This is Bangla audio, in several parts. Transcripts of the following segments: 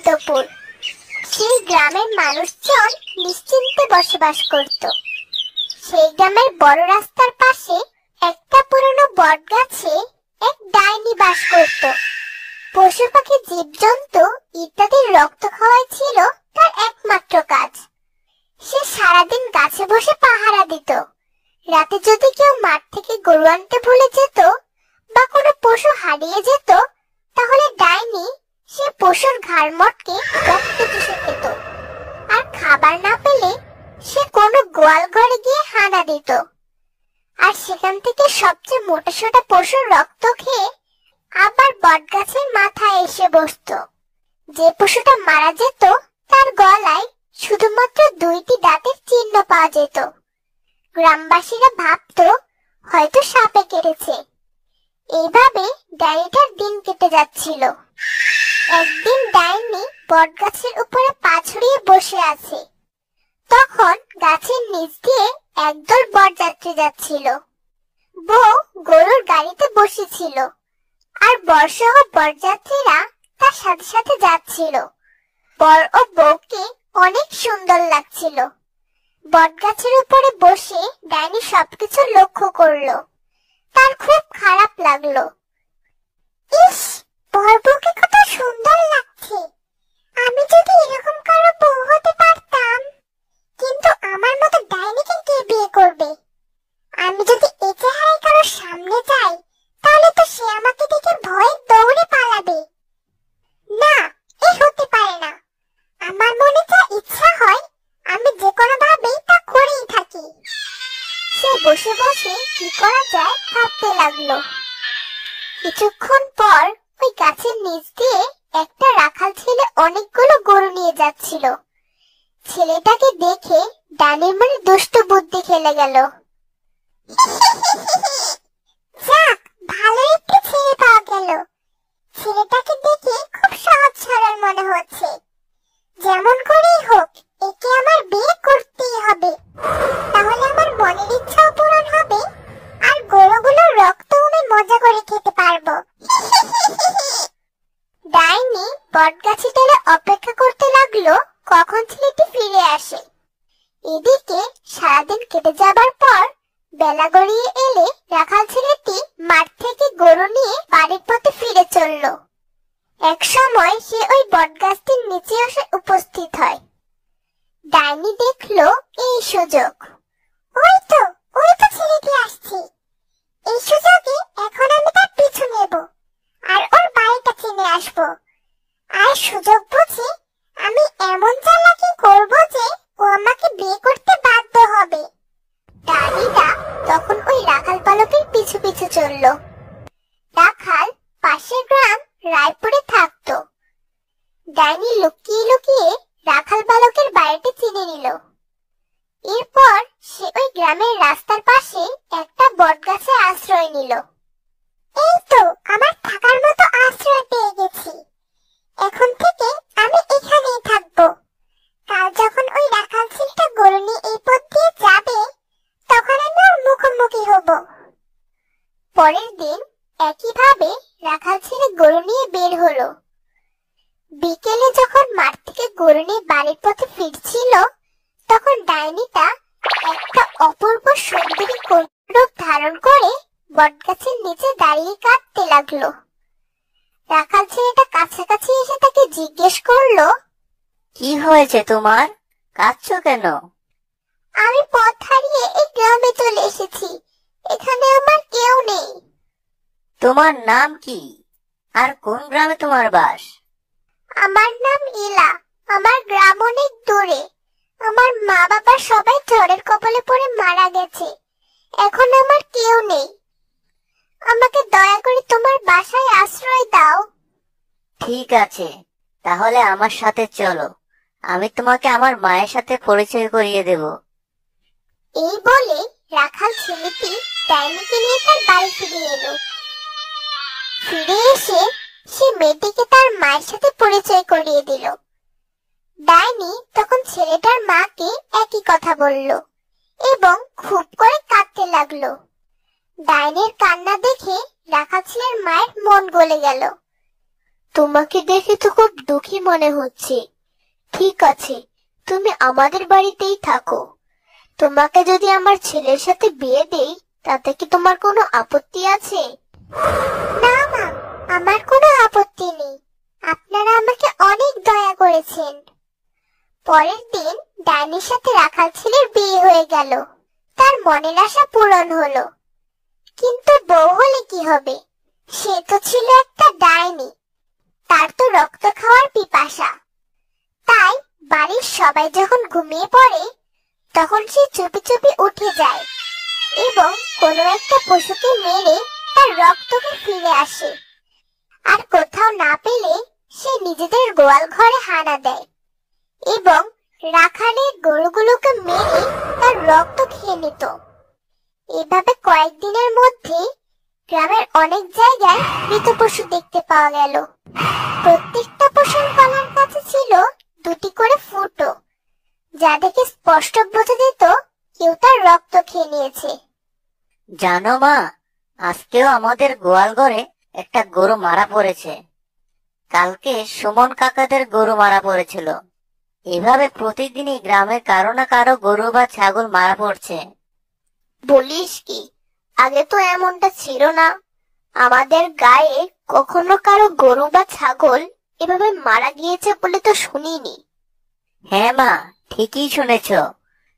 অন্তপুর। সেই গ্রামের মানুষজন নিশ্চিন্তে বসবাস করত। সেই গ্রামের বড় রাস্তার পাশে একটা পুরনো বটগাছে এক ডাইনি বাস করত। পশু পাখি, জীবজন্তু ইত্যাদির রক্ত খাওয়াই ছিল তার একমাত্র কাজ। সে সারাদিন গাছে বসে পাহারা দিত। রাতে যদি কেউ মাঠ থেকে গরু আনতে ভুলে যেত বা কোনো পশু হারিয়ে যেত, তাহলে ডাইনি সে পশুর ঘাড় মটকে রক্ত চুষে খেত। আর খাবার না পেলে সে কোনো গোয়াল ঘরে গিয়ে হানা দিত, আর সেখান থেকে সবচেয়ে মোটাসোটা পশুর রক্ত খেয়ে আবার বটগাছের মাথায় এসে বসতো। যে পশুটা মারা যেত তার গলায় শুধুমাত্র 2টি দাঁতের চিহ্ন পাওয়া যেত। গ্রামবাসীরা ভাবতো হয়তো সাপে কেটেছে। এইভাবে ডাইনিটার দিন কেটে যাচ্ছিল। একদিন ডাইনি বটগাছের উপরে পা ছড়িয়ে বসে আছে। তখন গাছের নিচ দিয়ে একদল বরযাত্রী যাচ্ছিল। বউ গরুর গাড়িতে বসেছিল, আর বরসহ বরযাত্রীরা তার সাথে সাথে যাচ্ছিল। বর ও বউকে অনেক সুন্দর লাগছিল। বটগাছের উপরে বসে ডাইনি সবকিছু লক্ষ্য করলো। তার খুব খারাপ লাগলো। ইস, বর বউকে কত সুন্দর লাগছে। আমি যদি এরকম কারো বউ হতে পারতাম। কিন্তু আমার মতো ডাইনিকে কে বিয়ে করবে? আমি যদি এ চেহারায় কারো সামনে যাই, তাহলে তো সে আমাকে দেখে ভয়ে দৌড়ে পালাবে। না, এ হতে পারে না। আমার মনে যা ইচ্ছা হয় আমি যে কোনো ভাবে তা করেই থাকি। সে বসে বসে কি করা যায় ভাবতে লাগলো। কিছুক্ষণ পর ওই গাছের নিচ দিয়ে একটা রাখাল ছেলে অনেকগুলো গরু নিয়ে যাচ্ছিল। ছেলেটাকে দেখে ডাইনির মনে দুষ্ট বুদ্ধি খেলে গেল। যাক, ভালো একটু ছেলে পাওয়া গেল। ছেলেটাকে দেখে খুব সহজ সরল মনে হচ্ছে। যেমন করেই হোক একে আমার বিয়ে করতেই হবে। তাহলে আমার মনের ইচ্ছাও পূরণ হবে, আর গরুগুলোর রক্ত আমি মজা করে খেতে পারবো। ডাইনি বটগাছের তলে অপেক্ষা করতে লাগলো কখন ছেলেটি ফিরে আসে। এদিকে সারাদিন কেটে যাবার পর বেলা গড়িয়ে এলে রাখাল ছেলেটি মাঠ থেকে গরু নিয়ে বাড়ির পথে ফিরে চলল। এক সময় সে ওই বটগাছটির নিচে এসে উপস্থিত হয়। ডাইনি দেখলো এই সুযোগ। ওই তো ছেলেটি আসছে। এই সুযোগে এখন আমি তার পিছু নেব, আর ওর বাড়িটা চিনে আসবো। আর সুযোগ বুঝে আমি এমন চালাকি করব যে ও আমাকে বিয়ে করতে বাধ্য হবে। ডাইনিটা তখন ওই রাখাল বালকের পিছু পিছু চলল। রাখাল পাশের গ্রাম রায়পুরে থাকতো। ডাইনি লুকিয়ে লুকিয়ে রাখাল বালকের বাড়িটি চিনে নিল। এরপর সে ওই গ্রামের রাস্তার পাশে একটা বটগাছে আশ্রয় নিল। এই তো আমার থাকার মতো আশ্রয় পেয়ে গেছি। এখন থেকে আমি এখানেই থাকবো। কাল যখন ওই রাখাল ছেলেটা গরু নিয়ে এই পথ দিয়ে যাবে, তখন আমি ওর মুখোমুখি হব। পরের দিন একইভাবে রাখাল ছেলে গরু নিয়ে বের হলো। বিকেলে যখন মাঠ থেকে গরু নিয়ে বাড়ির পথে ফিরছিল, তখন ডাইনিটা একটা অপূর্ব সুন্দরী রূপ ধারণ করে বটগাছের নিচে দাঁড়িয়ে কাঁদতে লাগলো। রাখাল ছেলেটা কাছাকাছি এসে তাকে জিজ্ঞেস করলো, কি হয়েছে তোমার? কাঁদছো কেন? আমি পথ হারিয়ে এই গ্রামে চলে এসেছি। এখানে আমার কেউ নেই। তোমার নাম কি, আর কোন গ্রামে তোমার বাস? আমার নাম ইলা। আমার গ্রাম অনেক দূরে। আমার মা বাবা সবাই ঝড়ের কবলে পড়ে মারা গেছে। এখন আমার কেউ নেই। আমাকে দয়া করে তোমার বাসায় আশ্রয় দাও। ঠিক আছে, তাহলে আমার সাথে চলো। আমি তোমাকে আমার মায়ের সাথে পরিচয় করিয়ে দেব। এই বলে রাখাল ছেলেটি ডাইনিকে নিয়ে তার বাড়ি ফিরে এলো। ফিরে এসে সে মেয়েটিকে তার মায়ের সাথে পরিচয় করিয়ে দিল। ডাইনি তখন ছেলেটার মাকে একই কথা বলল এবং খুব করে কাঁদতে লাগলো। ডাইনির কান্না দেখে রাখাল ছেলের মায়ের মন গলে গেল। তোমাকে দেখে তো খুব দুঃখী মনে হচ্ছে। ঠিক আছে, তুমি আমাদের বাড়িতেই থাকো। তোমাকে যদি আমার ছেলের সাথে বিয়ে দেই, তাতে কি তোমার কোনো আপত্তি আছে? না মা, আমার কোনো আপত্তি নেই। আপনারা আমাকে অনেক দয়া করেছেন। পরের দিন ডাইনির সাথে রাখাল ছেলের বিয়ে হয়ে গেল। তার মনের আশা পূরণ হলো। কিন্তু বউ হলে কি হবে? সে তো ছিল একটা ডাইনি। তার তো রক্ত খাওয়ার পিপাসা। তাই বাড়ির সবাই যখন ঘুমিয়ে পড়ে, তখন সে চুপি চুপি উঠে যায় এবং কোনো একটা পশুকে মেরে তার রক্তকে ফিরে আসে। আর কোথাও না পেলে সে নিজেদের গোয়াল ঘরে হানা দেয় এবং রাখালের গরুগুলোকে মেরে তার রক্ত খেয়ে নিত। এভাবে কয়েকদিনের মধ্যে গ্রামের অনেক জায়গায় মৃত পশু দেখতে পাওয়া গেল। প্রত্যেকটা পশুর গলার কাছে ছিল দুটি করে ফুটো, যা দেখে স্পষ্ট বোঝা যেত কেউ তার রক্ত খেয়ে নিয়েছে। জানো মা, আজকেও আমাদের গোয়াল ঘরে একটা গরু মারা পড়েছে। কালকে সুমন কাকাদের গরু মারা পড়েছিল। এভাবে প্রতিদিনই গ্রামে কারো না কারো গরু বা ছাগল মারা পড়ছে। বলিস কি? আগে তো এমনটা ছিল না। আমাদের গায়ে কখনো কারো গরু বা ছাগল এভাবে মারা গিয়েছে বলে তো শুনিনি। হ্যাঁ মা, ঠিকই শুনেছ।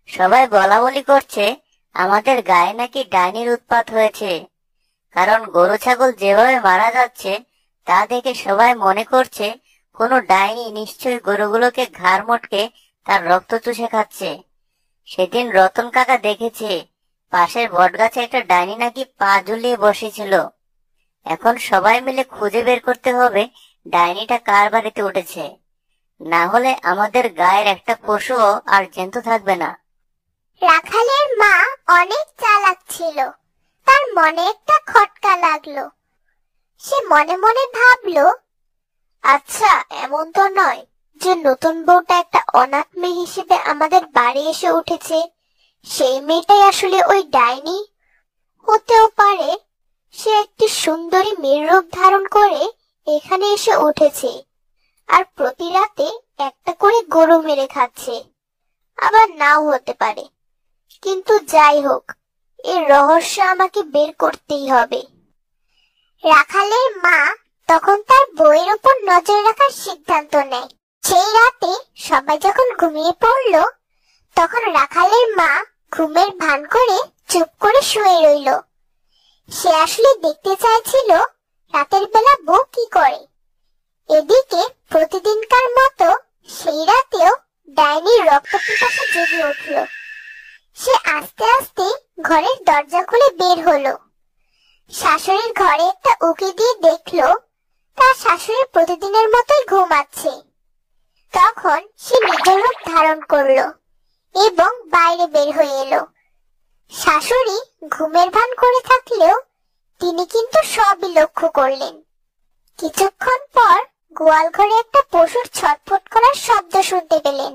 সবাই বলা বলি করছে আমাদের গায়ে নাকি ডাইনির উৎপাত হয়েছে। কারণ গরু ছাগল যেভাবে মারা যাচ্ছে তা দেখে সবাই মনে করছে কোনো ডাইনি নিশ্চয়ই গরুগুলোকে ঘাড় মটকে তার রক্ত চুষে খাচ্ছে। সেদিন রতন কাকা দেখেছে পাশের বটগাছে একটা ডাইনি নাকি পা ঝুলিয়ে বসেছিল। এখন সবাই মিলে খুঁজে বের করতে হবে ডাইনিটা কার বাড়িতে উঠেছে। না হলে আমাদের গায়ের একটা পশুও আর জ্যান্ত থাকবে না। রাখালের মা অনেক চালাক ছিল। তার মনে একটা খটকা লাগলো। সে মনে মনে ভাবলো, আচ্ছা, এমন তো নয় যে নতুন বউটা একটা অনাথ মেয়ে হিসেবে আমাদের বাড়ি এসে উঠেছে। সেই মেয়েটাই আসলে ওই ডাইনি। হতেও পারে সে একটি সুন্দরী মেয়ের রূপ ধারণ করে এখানে এসে উঠেছে আর প্রতি রাতে একটা করে গরু মেরে খাচ্ছে। আবার নাও হতে পারে। কিন্তু যাই হোক, এর রহস্য আমাকে বের করতেই হবে। রাখালের মা তখন তার বউয়ের উপর নজর রাখার সিদ্ধান্ত নেয়। সেই রাতে সবাই যখন ঘুমিয়ে পড়ল, তখন রাখালের মা ঘুমের ভান করে চুপ করে শুয়ে রইল। সে আসলে দেখতে চাইছিল রাতের বেলা বউ কি করে। এদিকে প্রতিদিনকার মতো সেই রাতেও ডাইনির রক্ত পিপাসা জেগে উঠল। সে আস্তে আস্তে ঘরের দরজা খুলে বের হলো। শাশুড়ির ঘরে একটা উকি দিয়ে দেখলো তার শাশুড়ি প্রতিদিনের মতোই ঘুমাচ্ছে। তখন সে নিজের রূপ ধারণ করলো এবং বাইরে বের হয়ে এলো। শাশুড়ি ঘুমের ভান করে থাকলেও তিনি কিন্তু সবই লক্ষ্য করলেন। কিছুক্ষণ পর গোয়াল ঘরে একটা পশুর ছটফট করার শব্দ শুনতে পেলেন।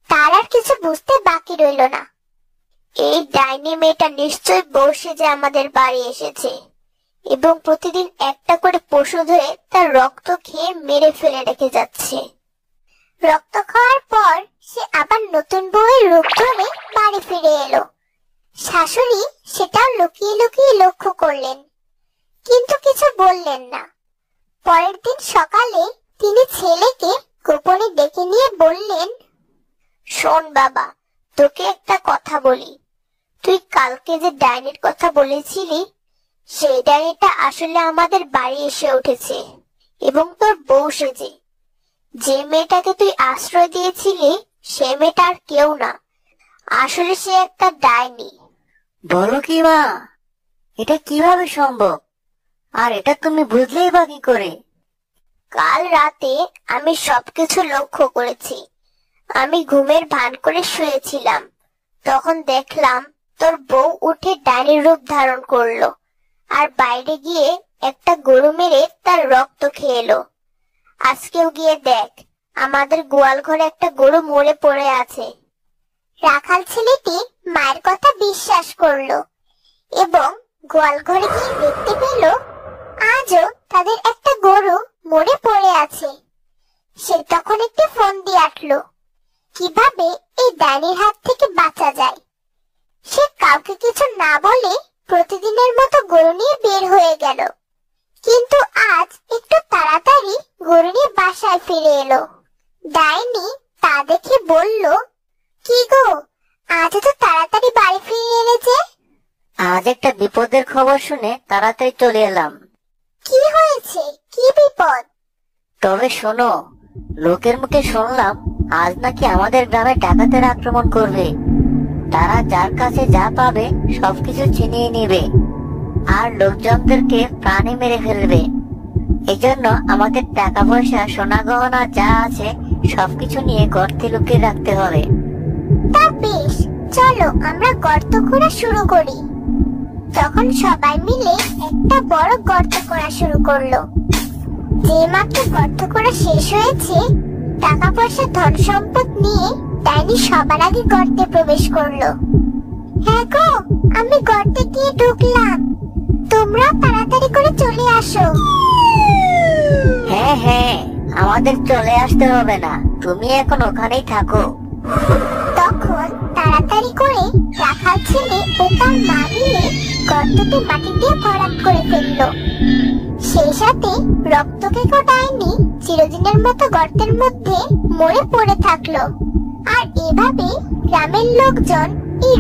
তার আর কিছু বুঝতে বাকি রইল না। এই ডাইনি মেয়েটা নিশ্চয় বউ সেজে আমাদের বাড়ি এসেছে এবং প্রতিদিন একটা করে পশু ধরে তার রক্ত খেয়ে মেরে ফেলে রেখে যাচ্ছে। রক্ত খাওয়ার পর সে আবার নতুন বউয়ের রূপ ধরে বাড়ি ফিরে এলো। শাশুড়ি সেটাও লুকিয়ে লুকিয়ে লক্ষ্য করলেন, কিন্তু কিছু বললেন না। পরের দিন সকালে তিনি ছেলেকে গোপনে ডেকে নিয়ে বললেন, শোন বাবা, তোকে একটা কথা বলি। তুই কালকে যে ডাইনির কথা বলেছিলি, সেই ডাইনিটা আসলে আমাদের বাড়ি এসে উঠেছে এবং তোর বউ সেজে। যে মেয়েটাকে তুই আশ্রয় দিয়েছিলি সে মেয়েটা আর কেউ না, আসলে সে একটা ডাইনি। বলো কি মা, এটা কিভাবে সম্ভব? আর এটা তুমি বুঝলেই বা কি করে? কাল রাতে আমি সবকিছু লক্ষ্য করেছি। আমি ঘুমের ভান করে শুয়েছিলাম, তখন দেখলাম তোর বউ উঠে ডাইনির রূপ ধারণ করলো আর বাইরে গিয়ে একটা গরু মেরে তার রক্ত খেয়ে এলো। আজকেও গিয়ে দেখ, আমাদের গোয়াল ঘরে একটা গরু মরে পড়ে আছে। রাখাল ছেলেটি মায়ের কথা বিশ্বাস করলো এবং গোয়াল ঘরে গিয়ে দেখতে পেল আজও তাদের একটা গরু মরে পড়ে আছে। সে তখন একটি ফোন দিয়ে আঁটলো কিভাবে এই ডাইনির হাত থেকে বাঁচা যায়। সে কাউকে কিছু না বলে প্রতিদিনের মতো গরু নিয়ে বের হয়ে গেল, কিন্তু আজ একটু তাড়াতাড়ি গরু নিয়ে বাসায় ফিরে এলো। ডাইনি তা দেখে বলল, কি গো, আজ তো তাড়াতাড়ি বাড়ি ফিরে এলে যে? আজ একটা বিপদের খবর শুনে তাড়াতাড়ি চলে এলাম। কি হয়েছে? কি বিপদ? তবে শোনো, লোকের মুখে শুনলাম আজ নাকি আমাদের গ্রামে ডাকাতের আক্রমণ করবে। তারা যার কাছে যা পাবে সবকিছু ছিনিয়ে নেবে আর লোকজনদেরকে প্রাণে মেরে ফেলবে। এজন্য আমাদের টাকা পয়সা, সোনা গহনা যা আছে সবকিছু নিয়ে গর্তে লুকিয়ে রাখতে হবে। তা বেশ, চলো আমরা গর্ত খোঁড়া শুরু করি। তখন সবাই মিলে একটা বড় গর্ত করা শুরু করলো। যে মাত্র গর্ত করা শেষ হয়েছে, টাকা পয়সা ধন সম্পদ নিয়ে ডাইনি সবার আগে গর্তে প্রবেশ করলো। হ্যাঁ গো, আমি গর্তে গিয়ে ঢুকলাম, তোমরা তাড়াতাড়ি করে চলে আসো। হ্যাঁ হ্যাঁ, আমাদের চলে আসতে হবে না, তুমি এখন ওখানেই থাকো। তখন তাড়াতাড়ি করে রাখাল ছেলে ও তার মা মিলে গর্তটি মাটি দিয়ে ভরাট করে ফেললো। সেই সাথে রক্তকেকো ডাইনি চিরদিনের মতো গর্তের মধ্যে মরে পড়ে থাকলো। আর এভাবে গ্রামের লোকজন